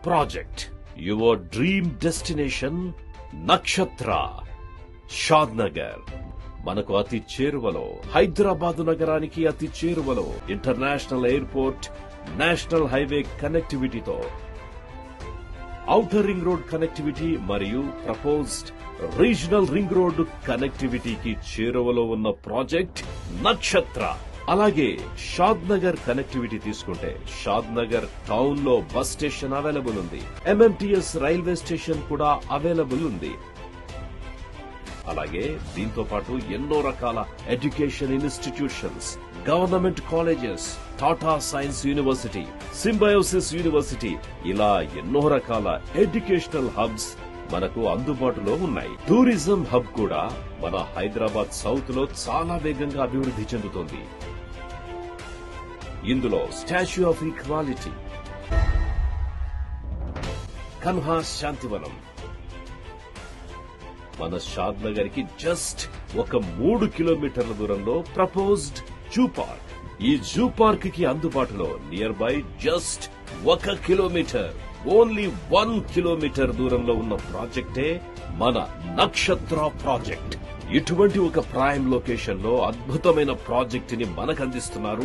Project your dream destination నక్షత్ర షాద్ నగర్. మనకు అతి చేరువలో, హైదరాబాద్ నగరానికి అతి చేరువలో ఇంటర్నేషనల్ ఎయిర్పోర్ట్, నేషనల్ హైవే కనెక్టివిటీతో, ఔటర్ రింగ్ రోడ్ కనెక్టివిటీ మరియు ప్రపోజ్డ్ రీజనల్ రింగ్ రోడ్ కనెక్టివిటీకి చేరువలో ఉన్న ప్రాజెక్ట్ నక్షత్ర. అలాగే షాద్ నగర్ కనెక్టివిటీ తీసుకుంటే షాద్ నగర్ టౌన్ లో బస్ స్టేషన్ అవైలబుల్ ఉంది, ఎంఎంటీఎస్ రైల్వే స్టేషన్ కూడా అవైలబుల్ ఉంది. అలాగే దీంతో పాటు ఎన్నో రకాల education institutions, government colleges, Tata Science University, Symbiosis University, ఇలా ఎన్నో రకాల ఎడ్యుకేషనల్ హబ్స్ మనకు అందుబాటులో ఉన్నాయి. టూరిజం హబ్ కూడా మన హైదరాబాద్ సౌత్ లో చాలా వేగంగా అభివృద్ధి చెందుతోంది. ఇందులో statue of equality, Kanha Shantivanam, మన షాద్ నగర్ కి జస్ట్ ఒక 3 కిలోమీటర్ల దూరంలో ప్రపోజ్డ్ జూ పార్క్. ఈ జూ పార్క్ కి అందుబాటులో nearby just 1 kilometer, only 1 kilometer దూరంలో ఉన్న ప్రాజెక్టే మన నక్షత్ర ప్రాజెక్ట్. ఇటువంటి ఒక ప్రైమ్ లొకేషన్ లో అద్భుతమైన ప్రాజెక్ట్ ని మనకు అందిస్తున్నారు